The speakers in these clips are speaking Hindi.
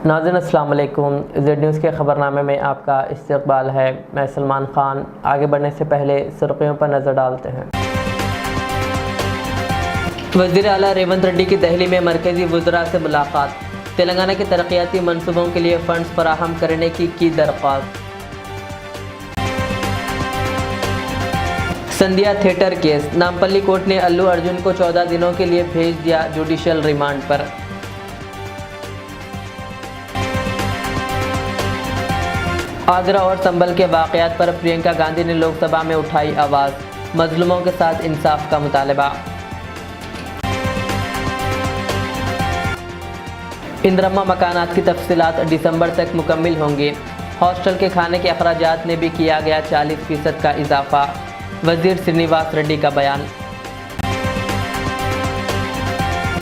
नाज़रीन अस्सलाम वालेकुम। ज़ेड न्यूज़ के ख़बरनामे में आपका इस्तकबाल है। मैं सलमान ख़ान। आगे बढ़ने से पहले सुर्ख़ियों पर नज़र डालते हैं। वज़ीर आला रेवंत रेड्डी की दिल्ली में मरकज़ी वज़रा से मुलाकात। तेलंगाना के तरक्याती मनसूबों के लिए फ़ंड्स फराहम करने की दरख्वास्त। संध्या थिएटर केस। नामपल्ली कोर्ट ने अल्लू अर्जुन को 14 दिनों के लिए भेज दिया जुडिशल रिमांड पर। आगरा और संभल के वाक़यात पर प्रियंका गांधी ने लोकसभा में उठाई आवाज़। मजलूमों के साथ इंसाफ का मुतालबा। इंदिरम्मा मकानात की तफसीलात दिसंबर तक मुकम्मिल होंगी। हॉस्टल के खाने के अखराजात में भी किया गया 40% का इजाफा। वजीर श्रीनिवास रेड्डी का बयान।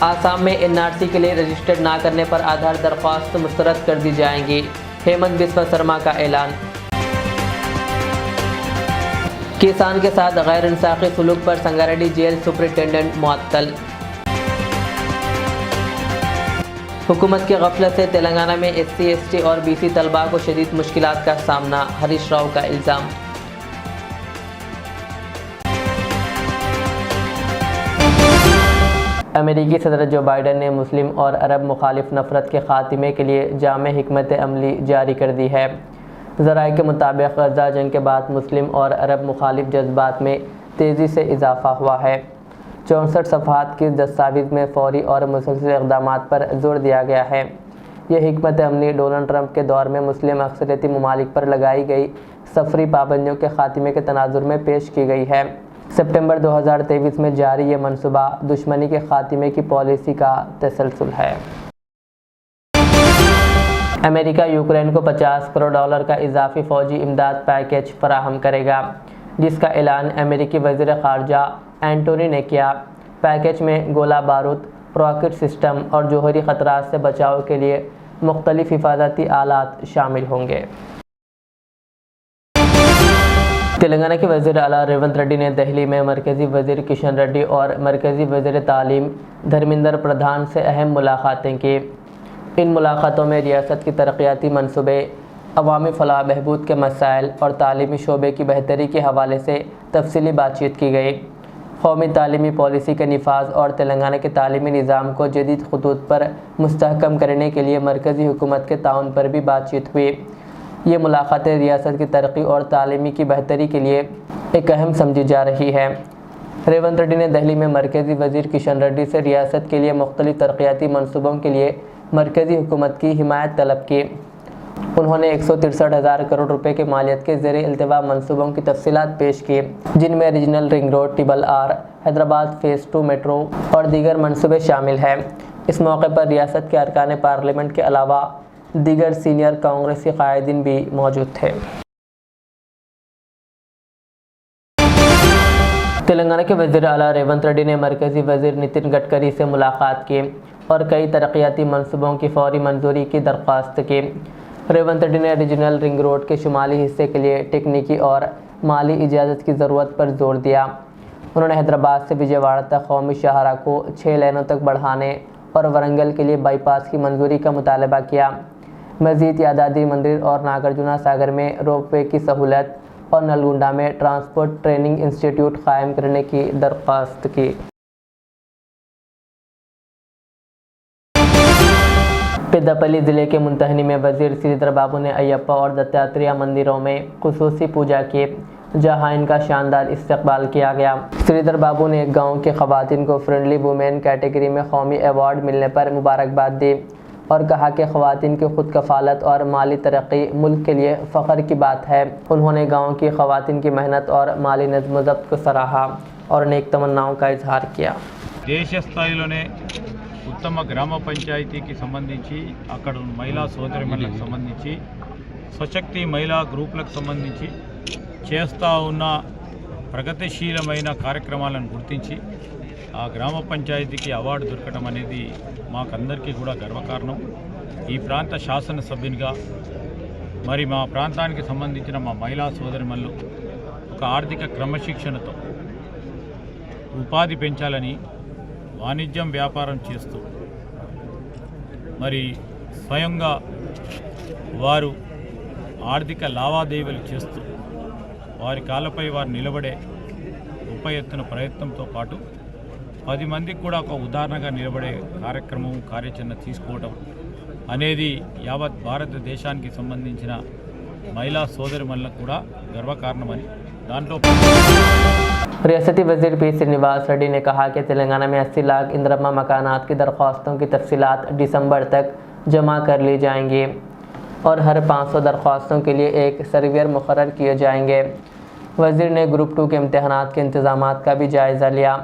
आसाम में एनआरसी के लिए रजिस्टर्ड ना करने पर आधार दरख्वास्त मुस्तरद कर दी जाएंगी। हेमंत बिस्वा शर्मा का ऐलान। किसान के साथ गैर इंसाफी सलूक पर संगारेड्डी जेल सुपरिटेंडेंट मुअत्तल। हुकूमत की गफलत से तेलंगाना में SC ST और BC तलबा को शदीद मुश्किलात का सामना। हरीश राव का इल्ज़ाम। अमेरिकी सदर जो बाइडन ने मुस्लिम और अरब मुखालिफ नफरत के ख़ात्मे के लिए जामे हिकमत अमली जारी कर दी है। ज़राए के मुताबिक गज़ा जंग के बाद मुस्लिम और अरब मुखालिफ जज्बात में तेज़ी से इजाफ़ा हुआ है। 64 सफ़हात की दस्तावेज़ में फ़ौरी और मुसलसल इक़दामात पर जोर दिया गया है। यह हिकमत अमली डोनाल्ड ट्रंप के दौर में मुस्लिम अक्सरियती ममालिक पर लगाई गई सफरी पाबंदियों के ख़ात्मे के तनाजुर में पेश की गई है। सितंबर 2023 में जारी ये मनसूबा दुश्मनी के ख़ात्मे की पॉलिसी का तसलसल है। अमेरिका यूक्रेन को $50 करोड़ का इजाफी फ़ौजी इमदाद पैकेज फराहम करेगा, जिसका ऐलान अमेरिकी वज़ीर ख़ारजा एंटोनी ने किया। पैकेज में गोला बारूद, रॉकेट सिस्टम और जोहरी ख़तरात से बचाव के लिए मुख्तलिफ हिफाजती आलात शामिल होंगे। तेलंगाना के वज़ीर आला रेवंत रेड्डी ने दिल्ली में मरकज़ी वज़ीर किशन रेड्डी और मरकज़ी वज़ीर तालीम धर्मेंद्र प्रधान से अहम मुलाकातें की। इन मुलाकातों में रियासत की तरक्याती मनसूबे, अवामी फलाह बहबूद के मसाइल और तालीमी शोबे की बेहतरी के हवाले से तफसीली बातचीत की गई। कौमी तालीमी पॉलिसी के निफाज और तेलंगाना के तालीमी निज़ाम को जदीद खतूत पर मुस्तहकम करने के लिए मरकज़ी हुकूमत के ताउन पर भी बातचीत हुई। ये मुलाकातें रियासत की तरक्की और तालीमी की बेहतरी के लिए एक अहम समझी जा रही है। रेवंत रेड्डी ने दिल्ली में मरकज़ी वज़ीर किशन रेड्डी से रियासत के लिए मुख्तलिफ तरक्याती मनसूबों के लिए मरकज़ी हुकूमत की हिमायत तलब की। उन्होंने 163,000 करोड़ रुपए के मालियत के ज़ेरे इल्तिवा मनसूबों की तफसीलात पेश की, जिनमें रीजनल रिंग रोड, टिबल आर, हैदराबाद फ़ेज़ 2 मेट्रो और दीगर मनसूबे शामिल हैं। इस मौके पर रियासत के अरकान पार्लियामेंट के अलावा दीगर सीनियर कांग्रेसी कायदीन भी मौजूद थे। तेलंगाना के वज़ीर आला रेवंत रेड्डी ने मरकज़ी वज़ीर नितिन गडकरी से मुलाकात की और कई तरक्याती मनसूबों की फ़ौरी मंजूरी की दरख्वास्त की। रेवंत रेड्डी ने रीजनल रिंग रोड के शुमाली हिस्से के लिए टेक्निकी और माली इजाज़त की ज़रूरत पर जोर दिया। उन्होंने हैदराबाद से विजयवाड़ा तक कौमी शाहरा को 6 लेनों तक बढ़ाने और वरंगल के लिए बाईपास की मंजूरी का मुतालबा किया। मज़ीद यादाद्री मंदिर और नागार्जुना सागर में रोपवे की सहूलत और नलगुंडा में ट्रांसपोर्ट ट्रेनिंग इंस्टीट्यूट कायम करने की दरख्वास्त की। पेद्दापल्ली ज़िले के मुंतहनी में वज़ीर श्रीधर बाबू ने अयप्पा और दत्तात्रेय मंदिरों में खुसूसी पूजा की, जहां इनका शानदार इस्तकबाल किया गया। श्रीधर बाबू ने गांव के ख़वातीन को फ्रेंडली वुमेन कैटेगरी में कौमी अवार्ड मिलने पर मुबारकबाद दी और कहा कि ख़वातीन की खुद कफ़ालत और माली तरक्की मुल्क के लिए फ़ख्र की बात है। उन्होंने गाँव की ख़वातीन की मेहनत और माली नज़्म ज़ब्त को सराहा और नेक तमन्नाओं का इजहार किया। देश స్థాయిలోనే ఉత్తమ గ్రామ పంచాయతీకి సంబంధించి అక్కడ మహిళా సోదరిమణులకు సంబంధించి స్వశక్తి మహిళా గ్రూపులకు సంబంధించి చేస్తూ ఉన్న ప్రగతిశీలమైన కార్యక్రమాలను గుర్తించి ఆ గ్రామ పంచాయతీకి అవార్డు దొరకడం అనేది మాకందరికీ కూడా గర్వకారణం। ఈ ప్రాంత శాసనసభ్యునిగా మరి మా ప్రాంతానికి సంబంధించిన మా మహిళా సోదరిమణులు ఒక ఆర్థిక క్రమశిక్షణతో ఉపాధి పెంచాలని వాణిజ్యం వ్యాపారం చేస్తూ మరి స్వయంగా వారు ఆర్థిక లావాదేవీలు చేస్తూ వారి కాళ్ళపై వారు నిలబడే గొప్ప ఎత్తున ప్రయత్నంతో పాటు 10 మందికి కూడా ఒక ఉదాహరణగా నిలబడే కార్యక్రమం కార్యాచరణ తీసుకోవడం అనేది యావత్ భారతదేశానికి సంబంధించిన महिला సోదరిమణులకు కూడా గర్వకారణమని దాంట్లో रियासती वजीर पी श्रीनिवास रेड्डी ने कहा कि तेलंगाना में 80 लाख इंदिरा मकानात की दरख्वास्तों की तफसीलात दिसंबर तक जमा कर ली जाएंगी और हर 500 दरख्वास्तों के लिए एक सर्वेयर मुकर्रर किए जाएंगे। वजीर ने ग्रुप 2 के इम्तहानात के इंतजामात का भी जायज़ा लिया।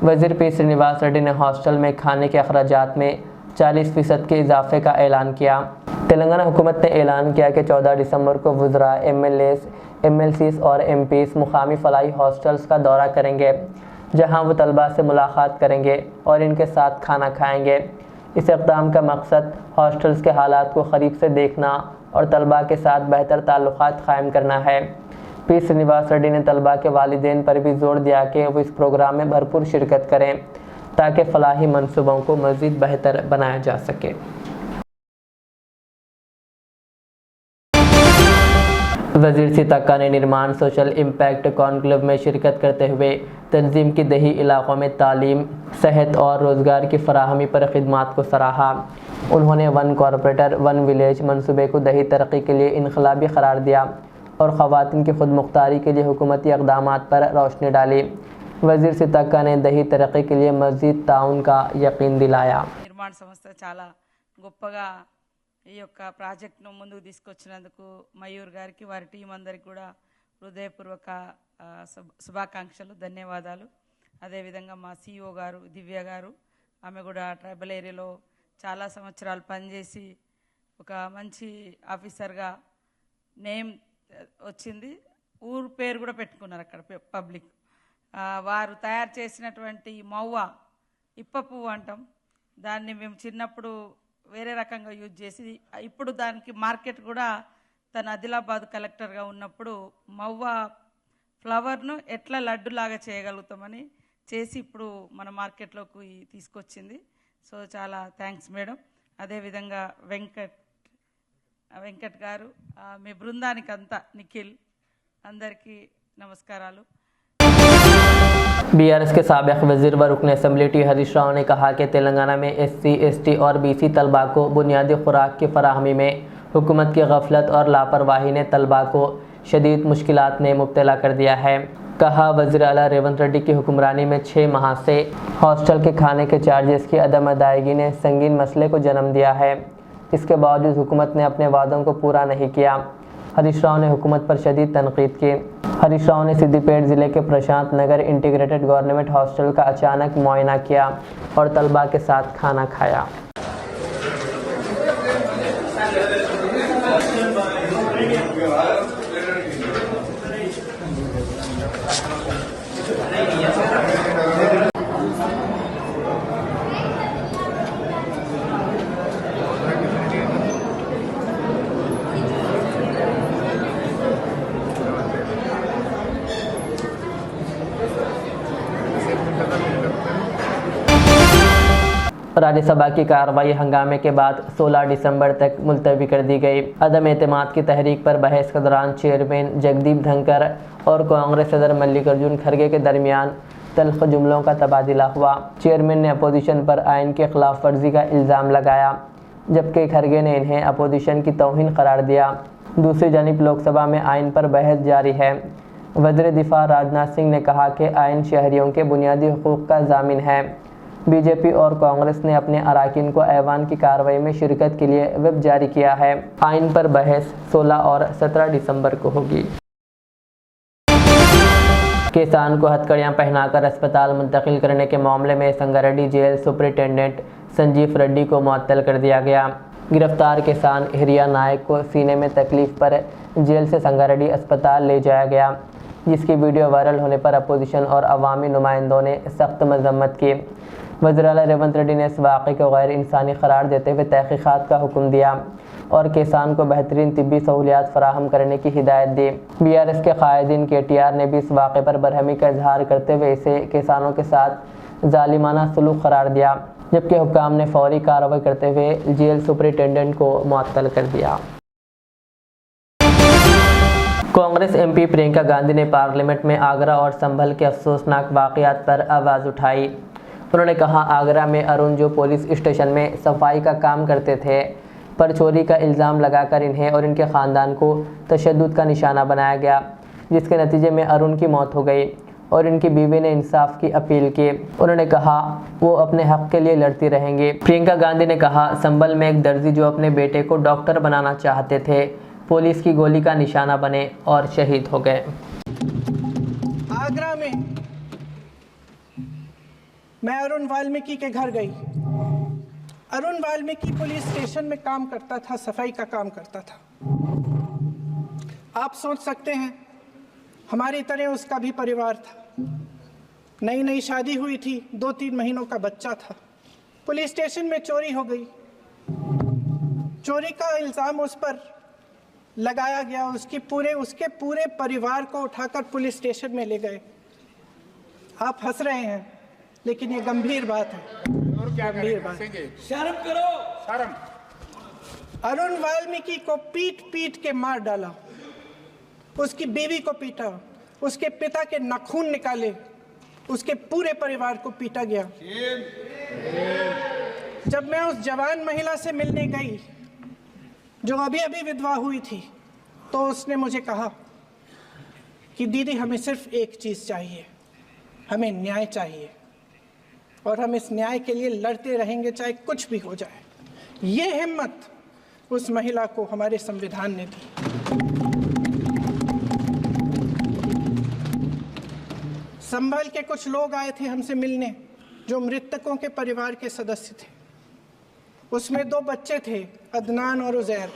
वजीर पी श्रीनिवास रेड्डी ने हॉस्टल में खाने के अखराजात में 40% के इजाफे का ऐलान किया। तेलंगाना हुकूमत ने ऐलान किया कि 14 दिसंबर को वज़रा, MLAs, MLCs और MPs मुकामी फलाई हॉस्टल्स का दौरा करेंगे, जहां वो तलबा से मुलाकात करेंगे और इनके साथ खाना खाएंगे। इस इक़दाम का मकसद हॉस्टल्स के हालात को करीब से देखना और तलबा के साथ बेहतर ताल्लुकात क़ायम करना है। पी श्रीनिवास रेड्डी ने तलबा के वालिदैन पर भी जोर दिया कि वो इस प्रोग्राम में भरपूर शिरकत करें ताकि फलाही मनसूबों को मज़ीद बेहतर बनाया जा सके। वजीर सीतक्का ने निर्माण सोशल इम्पैक्ट कॉन्क्लेव में शिरकत करते हुए तंजीम की दही इलाकों में तालीम, सेहत और रोज़गार की फराहमी पर खिदमात को सराहा। उन्होंने वन कॉरपोरेटर वन विलेज मंसूबे को दही तरक्की के लिए इनकलाबी करार दिया और ख़वातीन की खुद मुख्तारी के लिए हुकूमती इक़दामात पर रोशनी डाली। वजीर सीतक्का ने दही तरक्की के लिए मज़ीद ताउन का यकीन दिलाया। निर्माण संस्था చాలా గొప్పగా ఈ యొక్క ప్రాజెక్ట్ను ముందుకు తీసుకొచ్చినందుకు మయూర్ గారికి వారి టీం అందరికి కూడా హృదయపూర్వక శుభాకాంక్షలు, ధన్యవాదాలు. అదేవిధంగా మా CEO గారు దివ్య గారు, ఆమె కూడా ట్రైబల్ ఏరియాలో చాలా సంవత్సరాలు పనిచేసి ఒక మంచి ఆఫీసర్గా నేమ్ వచ్చింది. ఊరు పేరు కూడా పెట్టుకున్నారు అక్కడ పబ్లిక్. వారు తయారు చేసినటువంటి మవ్వ ఇప్ప పువ్వు అంటాం, దాన్ని మేము చిన్నప్పుడు వేరే రకంగా యూజ్ చేసి ఇప్పుడు దానికి మార్కెట్ కూడా తన ఆదిలాబాద్ కలెక్టర్గా ఉన్నప్పుడు మవ్వ ఫ్లవర్ను ఎట్లా లడ్డులాగా చేయగలుగుతామని చేసి ఇప్పుడు మన మార్కెట్లోకి తీసుకొచ్చింది. సో చాలా థ్యాంక్స్ మేడం. అదేవిధంగా వెంకట్ గారు, మీ బృందానికి అంతా, నిఖిల్, అందరికీ నమస్కారాలు. BRS के साबिक़ वज़ीर व रुकन असम्बली टी हरीश राव ने कहा कि तेलंगाना में SC, ST और BC तलबा को बुनियादी खुराक की फराहमी में हुकूमत की गफलत और लापरवाही ने तलबा को शदीद मुश्किलात में मुब्तला कर दिया है। कहा, वज़ीर आला रेवंत रेड्डी की हुक्मरानी में 6 माह से हॉस्टल के खाने के चार्जेस की अदम अदायगी ने संगीन मसले को जन्म दिया है। इसके बावजूद हुकूमत ने अपने वादों को पूरा नहीं किया। हरीश राव ने हुकूमत पर शदीद तनकीद की। हरीश राव ने सिद्दीपेट ज़िले के प्रशांत नगर इंटीग्रेटेड गवर्नमेंट हॉस्टल का अचानक मुआयना किया और तलबा के साथ खाना खाया। राज्यसभा की कार्रवाई हंगामे के बाद 16 दिसंबर तक मुलतवी कर दी गई। अदम एतमाद की तहरीक पर बहस के दौरान चेयरमैन जगदीप धनकर और कांग्रेस सदर मल्लिकार्जुन खड़गे के दरमियान तल्ख जुमलों का तबादला हुआ। चेयरमैन ने अपोजिशन पर आइन के खिलाफ वर्जी का इल्ज़ाम लगाया, जबकि खड़गे ने इन्हें अपोजिशन की तौहीन करार दिया। दूसरी जानिब लोकसभा में आइन पर बहस जारी है। वज़ीर दिफा राजनाथ सिंह ने कहा कि आइन शहरियों के बुनियादी हुकूक का ज़ामिन है। बीजेपी और कांग्रेस ने अपने अरकान को ऐवान की कार्रवाई में शिरकत के लिए व्हिप जारी किया है। आइन पर बहस 16 और 17 दिसंबर को होगी। किसान को हथकड़ियां पहनाकर अस्पताल मुंतकिल करने के मामले में संगारेड्डी जेल सुपरिटेंडेंट संजीव रेड्डी को मुअत्तल कर दिया गया। गिरफ्तार किसान हिरिया नायक को सीने में तकलीफ पर जेल से संगारेड्डी अस्पताल ले जाया गया, जिसकी वीडियो वायरल होने पर अपोजिशन और अवामी नुमाइंदों ने सख्त मजम्मत की। वज़ीर आला रेवंत रेड्डी ने इस वाक़े को गैर इंसानी करार देते हुए तहक़ीक़ात का हुक्म दिया और किसान को बेहतरीन तिब्बी सहूलियात फराहम करने की हिदायत दी। BRS के कायदीन KTR ने भी इस वाक़े पर बरहमी का इजहार करते हुए इसे किसानों के साथ जालिमाना सलूक करार दिया। जबकि हुक्काम ने फौरी कार्रवाई करते हुए जेल सुपरिटेंडेंट को मुअत्तल कर दिया। कांग्रेस एमपी प्रियंका गांधी ने पार्लियामेंट में आगरा और संभल के अफसोसनाक वाक़यात पर आवाज़ उठाई। उन्होंने कहा, आगरा में अरुण जो पुलिस स्टेशन में सफाई का काम करते थे पर चोरी का इल्ज़ाम लगाकर इन्हें और इनके ख़ानदान को तशद्दुद का निशाना बनाया गया, जिसके नतीजे में अरुण की मौत हो गई और इनकी बीवी ने इंसाफ की अपील की। उन्होंने कहा वो अपने हक़ के लिए लड़ती रहेंगी। प्रियंका गांधी ने कहा, संभल में एक दर्जी जो अपने बेटे को डॉक्टर बनाना चाहते थे पुलिस की गोली का निशाना बने और शहीद हो गए। आगरा में मैं अरुण वाल्मीकि के घर गई। अरुण वाल्मीकि पुलिस स्टेशन में काम करता था, सफाई का काम करता था। आप सोच सकते हैं हमारी तरह उसका भी परिवार था। नई नई शादी हुई थी, 2-3 महीनों का बच्चा था। पुलिस स्टेशन में चोरी हो गई। चोरी का इल्ज़ाम उस पर लगाया गया। उसके पूरे परिवार को उठाकर पुलिस स्टेशन में ले गए। आप हंस रहे हैं लेकिन ये गंभीर बात है। और क्या गंभीर बात है? शर्म करो, शर्म। अरुण वाल्मीकि को पीट पीट के मार डाला, उसकी बीवी को पीटा, उसके पिता के नाखून निकाले, उसके पूरे परिवार को पीटा गया। जब मैं उस जवान महिला से मिलने गई जो अभी अभी विधवा हुई थी, तो उसने मुझे कहा कि दीदी हमें सिर्फ एक चीज़ चाहिए, हमें न्याय चाहिए और हम इस न्याय के लिए लड़ते रहेंगे चाहे कुछ भी हो जाए। ये हिम्मत उस महिला को हमारे संविधान ने दी। संभल के कुछ लोग आए थे हमसे मिलने जो मृतकों के परिवार के सदस्य थे। उसमें 2 बच्चे थे, अदनान और उज़ैर।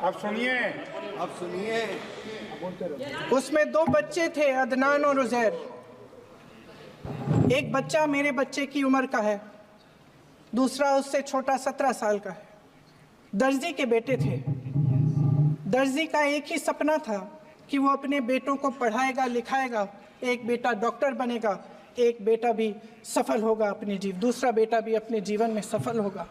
आप सुनिए। उसमें 2 बच्चे थे, अदनान और उज़ैर। एक बच्चा मेरे बच्चे की उम्र का है, दूसरा उससे छोटा 17 साल का है। दर्जी के बेटे थे। दर्जी का एक ही सपना था कि वो अपने बेटों को पढ़ाएगा लिखाएगा। एक बेटा डॉक्टर बनेगा, एक बेटा भी सफल होगा दूसरा बेटा भी अपने जीवन में सफल होगा।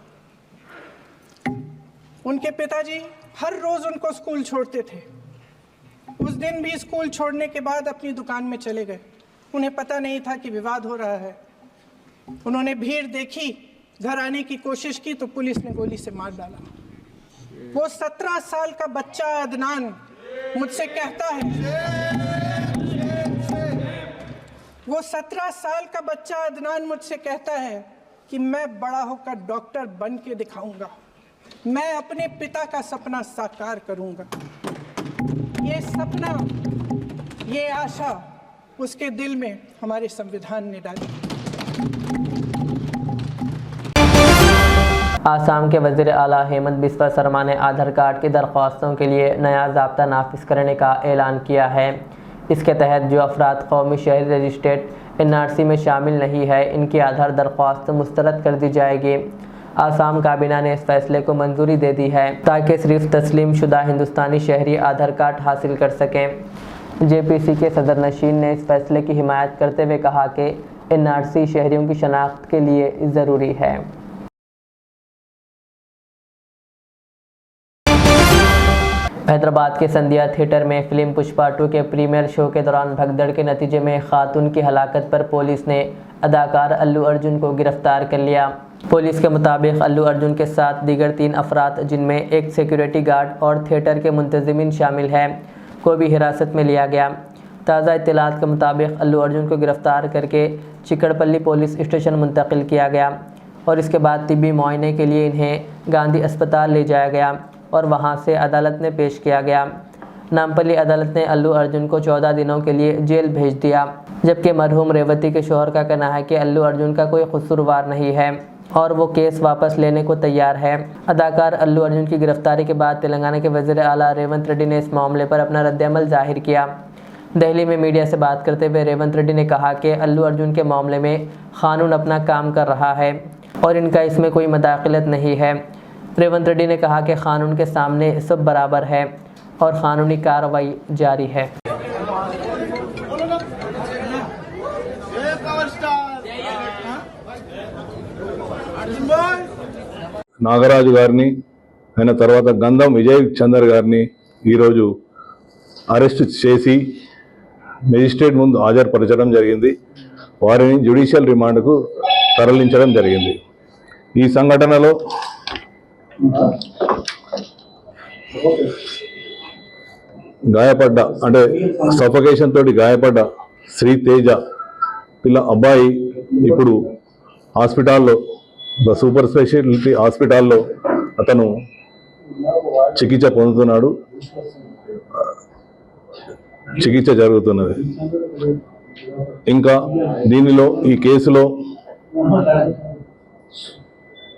उनके पिताजी हर रोज उनको स्कूल छोड़ते थे। उस दिन भी स्कूल छोड़ने के बाद अपनी दुकान में चले गए। उन्हें पता नहीं था कि विवाद हो रहा है। उन्होंने भीड़ देखी, घर आने की कोशिश की तो पुलिस ने गोली से मार डाला। वो 17 साल का बच्चा अदनान मुझसे कहता है, वो 17 साल का बच्चा अदनान मुझसे कहता है कि मैं बड़ा होकर डॉक्टर बन के दिखाऊंगा, मैं अपने पिता का सपना साकार करूंगा। ये सपना, ये आशा उसके दिल में हमारे संविधान ने डाली। आसाम के वज़ीर आला हेमंत बिस्वा शर्मा ने आधार कार्ड की दरख्वास्तों के लिए नया ज़ाब्ता नाफिज करने का ऐलान किया है। इसके तहत जो अफराद कौमी शहरी रजिस्ट्रेड NRC में शामिल नहीं है, इनकी आधार दरख्वास्त मुस्तरद कर दी जाएगी। आसाम काबीना ने इस फैसले को मंजूरी दे दी है ताकि सिर्फ तस्लीम शुदा हिंदुस्तानी शहरी आधार कार्ड हासिल कर सकें। JPC के सदर नशीन ने इस फैसले की हिमायत करते हुए कहा कि NRC शहरियों की शनाख्त के लिए ज़रूरी है। हैदराबाद के संध्या थिएटर में फिल्म पुष्पा 2 के प्रीमियर शो के दौरान भगदड़ के नतीजे में खातून की हलाकत पर पुलिस ने अदाकार अल्लू अर्जुन को गिरफ्तार कर लिया। पुलिस के मुताबिक अल्लू अर्जुन के साथ दीगर 3 अफराद, जिनमें एक सिक्योरिटी गार्ड और थिएटर के मुंतज़िमिन शामिल हैं, को भी हिरासत में लिया गया। ताज़ा इत्तलात के मुताबिक अल्लू अर्जुन को गिरफ्तार करके चिकड़पल्ली पुलिस स्टेशन मुंतकिल किया गया और इसके बाद तिब्बी मुआयने के लिए इन्हें गांधी अस्पताल ले जाया गया और वहां से अदालत में पेश किया गया। नामपल्ली अदालत ने अल्लू अर्जुन को 14 दिनों के लिए जेल भेज दिया, जबकि मरहूम रेवती के शौहर का कहना है कि अल्लू अर्जुन का कोई कसूरवार नहीं है और वो केस वापस लेने को तैयार है। अदाकार अल्लू अर्जुन की गिरफ्तारी के बाद तेलंगाना के वज़ीर आला रेवंत रेड्डी ने इस मामले पर अपना रद्द-ए-अमल जाहिर किया। दिल्ली में मीडिया से बात करते हुए रेवंत रेड्डी ने कहा कि अल्लू अर्जुन के मामले में कानून अपना काम कर रहा है और इनका इसमें कोई मदाखलत नहीं है। रेवंत रेड्डी ने कहा कि कानून के सामने सब बराबर है और कानूनी कार्रवाई जारी है। నాగరాజు గారిని ఆయన తర్వాత గంధం విజయ్ చందర్ గారిని ఈరోజు అరెస్ట్ చేసి మెజిస్ట్రేట్ ముందు హాజరుపరచడం జరిగింది. వారిని జ్యుడిషియల్ రిమాండ్కు తరలించడం జరిగింది. ఈ సంఘటనలో గాయపడ్డ అంటే సఫకేషన్ తోటి గాయపడ్డ శ్రీ తేజ అబ్బాయి ఇప్పుడు హాస్పిటల్లో సూపర్ స్పెషాలిటీ హాస్పిటల్లో అతను చికిత్స పొందుతున్నాడు. చికిత్స జరుగుతున్నది. ఇంకా దీనిలో ఈ కేసులో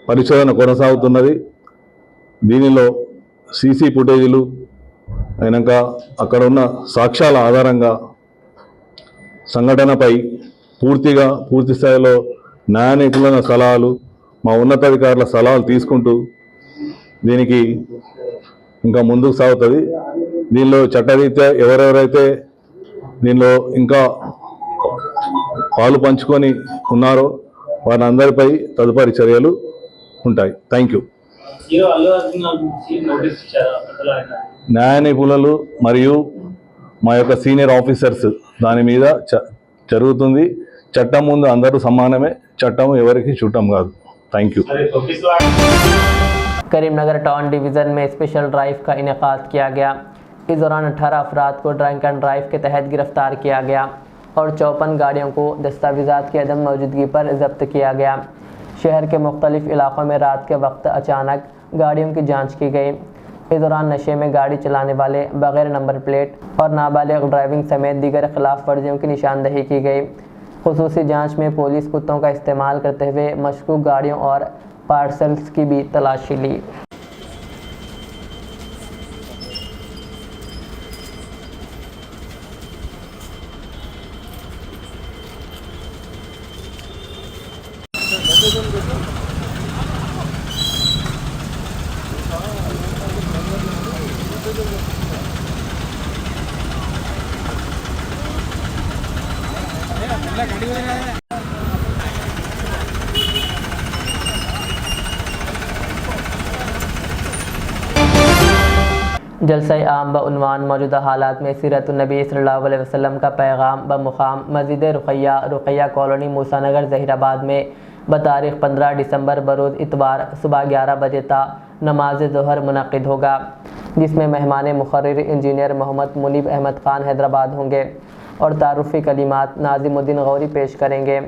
పరిశోధన కొనసాగుతున్నది. దీనిలో సీసీ ఫుటేజీలు అయినాక అక్కడ ఉన్న సాక్ష్యాల ఆధారంగా సంఘటనపై పూర్తి స్థాయిలో న్యాయ నిపుణుల సలహాలు, మా ఉన్నతాధికారుల సలహాలు తీసుకుంటూ దీనికి ఇంకా ముందుకు సాగుతుంది. దీనిలో చట్టరీత్యా ఎవరెవరైతే దీనిలో ఇంకా పాలు పంచుకొని ఉన్నారో వారి అందరిపై తదుపరి చర్యలు ఉంటాయి. Thank you. న్యాయ నిపుణులు మరియు మా యొక్క సీనియర్ ఆఫీసర్స్ దాని మీద జరుగుతుంది. చట్టం ముందు అందరూ సమానమే. చట్టం ఎవరికి చుట్టం కాదు. Thank you. Karimnagar town division में स्पेशल ड्राइव का इनेकाद किया गया। इस दौरान 18 अफराद को ड्रंक एंड ड्राइव के तहत गिरफ्तार किया गया और 54 गाड़ियों को दस्तावेज़ात की अदम मौजूदगी पर जब्त किया गया। शहर के मुख्तलिफ इलाक़ों में रात के वक्त अचानक गाड़ियों की जांच की गई। इस दौरान नशे में गाड़ी चलाने वाले, बगैर नंबर प्लेट और नाबालिग ड्राइविंग समेत दीगर खिलाफ वर्जियों की निशानदही की गई। खुसूसी जांच में पुलिस कुत्तों का इस्तेमाल करते हुए मशकूक गाड़ियों और पार्सल्स की भी तलाशी ली। जलसा आम बउनवान मौजूदा हालात में सीरतुन्नबी सल्लल्लाहु अलैहि वसल्लम का पैगाम बमुकाम मस्जिद रुक़ैया कॉलोनी मूसानगर ज़हीराबाद में बतारीख़ 15 दिसंबर बरोज़ इतवार सुबह 11 बजे ता नमाज ज़ोहर मुनक़िद होगा, जिसमें मेहमान मुक़र्रिर इंजीनियर मोहम्मद मुनीब अहमद ख़ान हैदराबाद होंगे और तारुफ़ी कलिमात नाज़िमुद्दीन गौरी पेश करेंगे।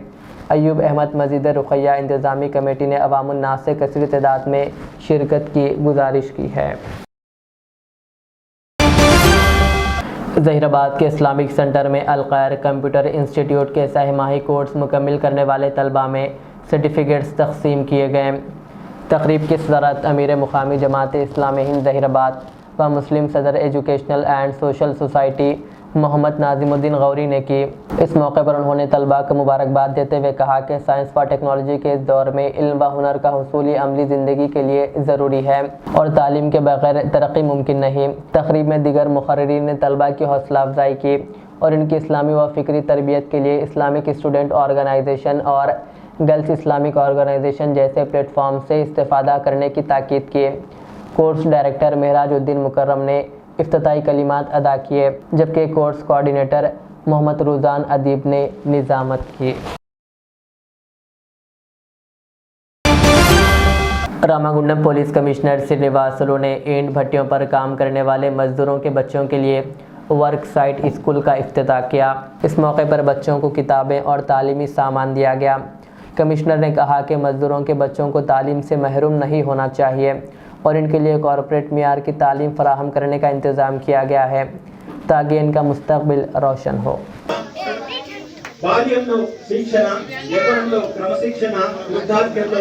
अयूब अहमद मस्जिद रुक़ैया इंतज़ामी कमेटी ने अवामुन्नास से कसीर तादाद में शिरकत की गुजारिश की है। ज़हीराबाद के इस्लामिक सेंटर में अल-खैर कंप्यूटर इंस्टीट्यूट के सहमाही कोर्स मुकम्मिल करने वाले तलबा में सर्टिफिकेट्स तक़सीम किए गए। तक़रीब की सदारत अमीर मुक़ामी जमात इस्लामी हिंद ज़हीराबाद व मुस्लिम सदर educational and social society Mohammed Nazimuddin Ghori ने की। इस मौके पर उन्होंने तलबा को मुबारकबाद देते हुए कहा कि साइंस व टेक्नोलॉजी के इस दौर में इल्म व हुनर का हुसूल अमली ज़िंदगी के लिए ज़रूरी है और तालीम के बगैर तरक्की मुमकिन नहीं। तक़रीब में दीगर मुक़र्रिरीन ने तलबा की हौसला अफजाई की और इनकी इस्लामी व फ़िक्री तरबियत के लिए इस्लामिक स्टूडेंट ऑर्गेनाइजेशन और गर्ल्स इस्लामिक ऑर्गेनाइजेशन जैसे प्लेटफॉर्म से इस्तेफ़ादा करने की ताकीद की। कोर्स डायरेक्टर महराजुद्दीन मुकर्रम ने इफ्तिताई कलिमात अदा किए, जबकि कोर्स कोऑर्डिनेटर मोहम्मद रुज़ान अदीब ने निज़ामत की। रामागुंडम पुलिस कमिश्नर श्रीनिवासलू ने ईंट भट्टियों पर काम करने वाले मजदूरों के बच्चों के लिए वर्क साइट स्कूल का इफ्तिताह किया। इस मौके पर बच्चों को किताबें और तालीमी सामान दिया गया। कमिश्नर ने कहा कि मजदूरों के बच्चों को तालीम से महरूम नहीं होना चाहिए और इनके लिए कॉर्पोरेट मियार की तालीम फराहम करने का इंतज़ाम किया गया है ताकि इनका मुस्तकबिल रोशन हो। బాల్యంలో శిక్షణ, యవ్వనంలో క్రమశిక్షణ, వృద్ధాప్యంలో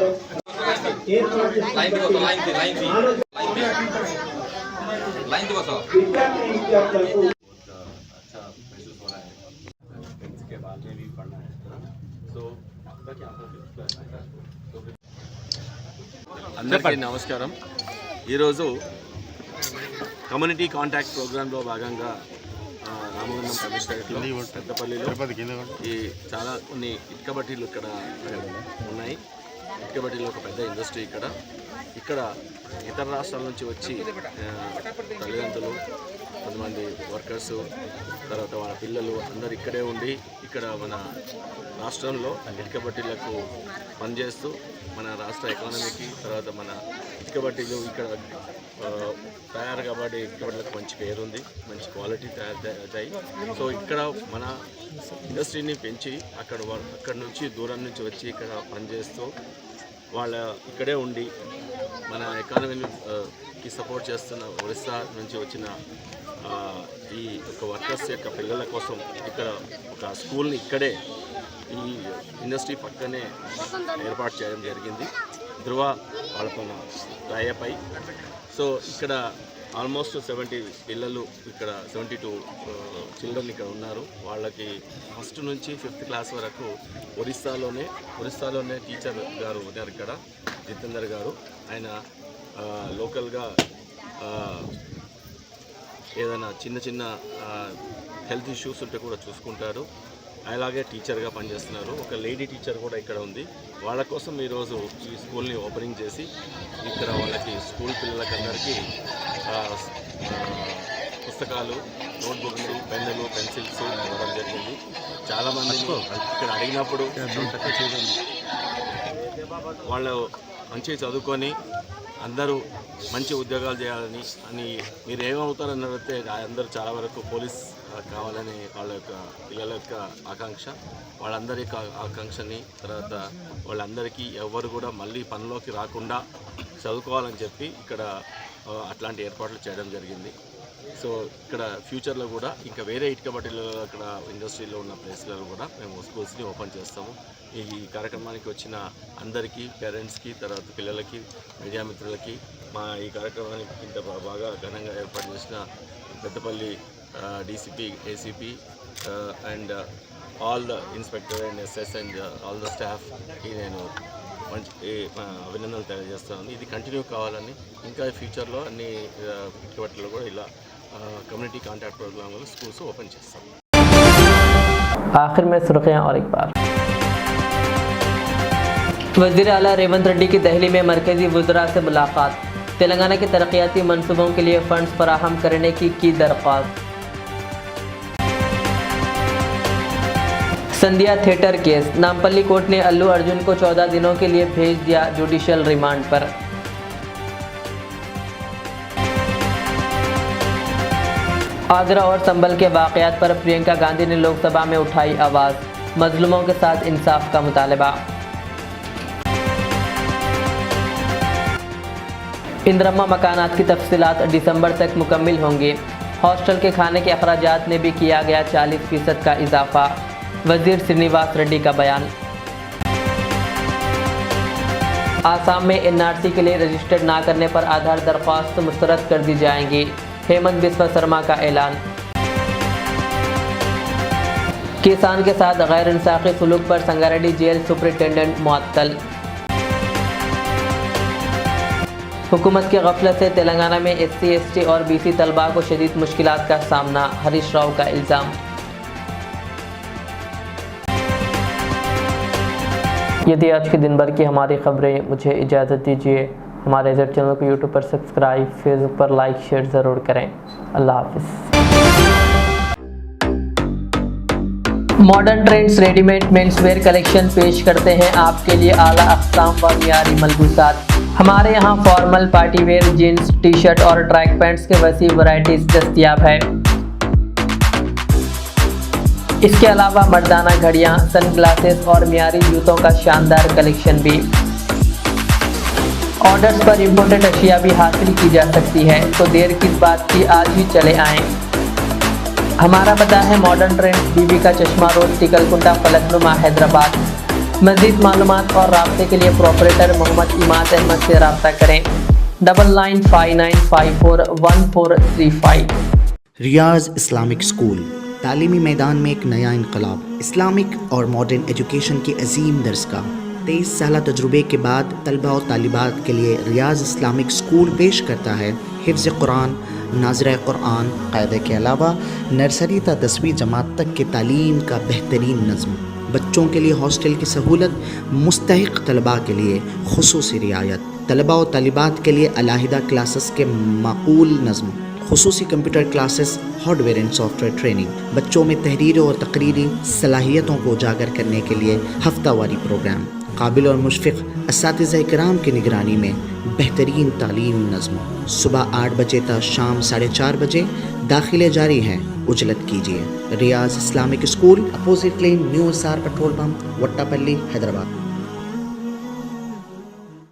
విద్యార్థులకు అందరికీ నమస్కారం. ఈరోజు కమ్యూనిటీ కాంటాక్ట్ ప్రోగ్రాంలో భాగంగా రామగుండం కమిషనరేట్లో పెద్దపల్లిలో ఈ చాలా కొన్ని ఇటుక బట్టీలు ఇక్కడ ఉన్నాయి. ఇటుక బట్టీలో ఒక పెద్ద ఇండస్ట్రీ ఇక్కడ ఇతర రాష్ట్రాల నుంచి వచ్చి తల్లిదండ్రులు, కొంతమంది వర్కర్స్, తర్వాత వాళ్ళ పిల్లలు అందరు ఇక్కడే ఉండి ఇక్కడ మన రాష్ట్రంలో ఇటుక బట్టీలకు పనిచేస్తూ మన రాష్ట్ర ఎకానమీకి, తర్వాత మన ఇటుక బట్టీలు ఇక్కడ తయారు కాబట్టి ఇటుక బట్టీలకు మంచి పేరుంది, మంచి క్వాలిటీ తయారవుతాయి. సో ఇక్కడ మన ఇండస్ట్రీని పెంచి అక్కడ నుంచి దూరం నుంచి వచ్చి ఇక్కడ పనిచేస్తూ వాళ్ళ ఇక్కడే ఉండి మన ఎకానమీకి సపోర్ట్ చేస్తున్న ఒరిస్సా నుంచి వచ్చిన ఈ ఒక వర్కర్స్ యొక్క పిల్లల కోసం ఇక్కడ ఒక స్కూల్ని ఇక్కడే ఈ ఇండస్ట్రీ పక్కనే ఏర్పాటు చేయడం జరిగింది. ధృవ వాళ్ళతో టైఅప్ అయి సో ఇక్కడ ఆల్మోస్ట్ 70 పిల్లలు ఇక్కడ 72 చిల్డ్రన్ ఇక్కడ ఉన్నారు. వాళ్ళకి ఫస్ట్ నుంచి 5th క్లాస్ వరకు ఒరిస్సాలోనే టీచర్ గారు ఉన్నారు ఇక్కడ, జితేందర్ గారు. ఆయన లోకల్గా ఏదైనా చిన్న హెల్త్ ఇష్యూస్ ఉంటే కూడా చూసుకుంటారు. అలాగే టీచర్గా పనిచేస్తున్నారు. ఒక లేడీ టీచర్ కూడా ఇక్కడ ఉంది. వాళ్ళ కోసం ఈరోజు ఈ స్కూల్ని ఓపెనింగ్ చేసి ఇక్కడ వాళ్ళకి స్కూల్ పిల్లలకందరికీ పుస్తకాలు, నోట్బుక్స్, పెన్నులు, పెన్సిల్స్ ఇవ్వడం జరిగింది. చాలామంది ఇక్కడ అడిగినప్పుడు వాళ్ళు మంచిగా చదువుకొని అందరూ మంచి ఉద్యోగాలు చేయాలని మీరు ఏమవుతారని అడిగితే అందరూ చాలా వరకు పోలీస్ కావాలని వాళ్ళ యొక్క పిల్లల యొక్క ఆకాంక్ష. వాళ్ళందరి ఆకాంక్షని తర్వాత వాళ్ళందరికీ ఎవరు కూడా మళ్ళీ పనిలోకి రాకుండా చదువుకోవాలని చెప్పి ఇక్కడ అట్లాంటి ఏర్పాట్లు చేయడం జరిగింది. సో ఇక్కడ ఫ్యూచర్లో కూడా ఇంకా వేరే ఇటుక బట్టీలో అక్కడ ఇండస్ట్రీలో ఉన్న ప్లేస్లలో కూడా మేము స్కూల్స్ని ఓపెన్ చేస్తాము. ఈ కార్యక్రమానికి వచ్చిన అందరికీ, పేరెంట్స్కి, తర్వాత పిల్లలకి, మీడియా మిత్రులకి మా ఈ కార్యక్రమానికి ఇంత బాగా ఘనంగా ఏర్పాటు చేసిన Peddapalli DCP, ACP and all the inspector and SS and all the స్టాఫ్కి నేను మంచి అభినందనలు తెలియజేస్తున్నాను. ఇది కంటిన్యూ కావాలని ఇంకా ఫ్యూచర్లో అన్ని ఇటుక బట్టీలో కూడా ఇలా कम्युनिटी कॉन्टैक्ट प्रोग्राम स्कूल से ओपन చేస్తాం. आखिर में सुर्खियां और एक बार, वज़ीर आला रेवंत रेड्डी की दिल्ली में मरकज़ी वज़रा से मुलाकात, तेलंगाना के तरक्याती मंसूबों के लिए फंड्स फराहम करने की दरख्वास्त. संध्या थिएटर केस, नामपल्ली कोर्ट ने अल्लू अर्जुन को 14 दिनों के लिए भेज दिया जुडिशल रिमांड पर. आगरा और संभल के वाक़यात पर प्रियंका गांधी ने लोकसभा में उठाई आवाज़, मजलूमों के साथ इंसाफ का मुतालबा. इंदिरम्मा मकानात की तफसीलात दिसंबर तक मुकम्मिल होंगी. हॉस्टल के खाने के अखराजात में भी किया गया 40% का इजाफा, वजीर श्रीनिवास रेड्डी का बयान. आसाम में एनआरसी के लिए रजिस्टर्ड ना करने पर आधार दरख्वास्त मुस्तरद कर दी जाएंगी, हेमंत बिस्वा शर्मा का ऐलान. किसान के साथ गैर इंसाफी सलूक पर संगारेड्डी जेल सुपरिटेंडेंट मुअत्तल. हुकूमत की गफलत से तेलंगाना में SC, ST और BC तलबा को शदीद मुश्किलात का सामना, हरीश राव का इल्ज़ाम. ये थी आज के दिन भर की हमारी खबरें. मुझे इजाज़त दीजिए. हमारे Z चैनल को YouTube पर सब्सक्राइब, फेसबुक पर लाइक शेयर ज़रूर करें. अल्लाह हाफिज़. Modern trends readymade menswear collection पेश करते हैं आपके लिए आला अक़साम व मियारी मलबूसात. हमारे यहाँ formal, party wear, jeans, T shirt और ट्रैक पैंट्स के वसी वैरायटीज़ दस्तयाब है. इसके अलावा मर्दाना घड़ियाँ, सन ग्लासेस और मियारी जूतों का शानदार कलेक्शन भी. ऑर्डर्स पर इम्पोर्टेड अशिया भी हासिल की जा सकती है, तो देर किस बात की, आज ही चले आएँ. हमारा पता है मॉडर्न ट्रेंड्स, बीबी का चश्मा रोड, टिकलकुंटा, फलकनुमा, हैदराबाद. मज़ीद मालूमात और राब्ते के लिए प्रोपरेटर मोहम्मद इमाद अहमद से रब्ता करें. 9959541435. रियाज इस्लामिक स्कूल, तालीमी मैदान में एक नया इनकलाब. इस्लामिक और मॉडर्न एजुकेशन की अजीम दरसगाह. 23 साल तजुर्बे के बाद तलबा और तालिबात के लिए रियाज इस्लामिक स्कूल पेश करता है हिफ्ज़ कुरान, नाज़िरा कुरान, क़ायदे के अलावा नर्सरी ता 10वीं जमात तक के तालीम का बेहतरीन नज़्म. बच्चों के लिए हॉस्टल की सहूलत, मुस्तहिक तलबा के लिए खुसूसी रियायत, तलबा और तालिबात के लिए अलहदा क्लासेस के माकूल नज़्म, खुसूसी computer classes, hardware and software training, बच्चों में तहरीर और तकरीरी सलाहियतों को उजागर करने के लिए हफ्तावारी प्रोग्राम, काबिल और मुशफ़िक़ असातिज़ा इकराम की निगरानी में बेहतरीन तालीम नज़्म। सुबह 8 बजे तक शाम 4:30 बजे दाखिले जारी हैं, उजलत कीजिए। Riyaz Islamic school, opposite lane, new SR petrol pump, Vattapalli, Hyderabad.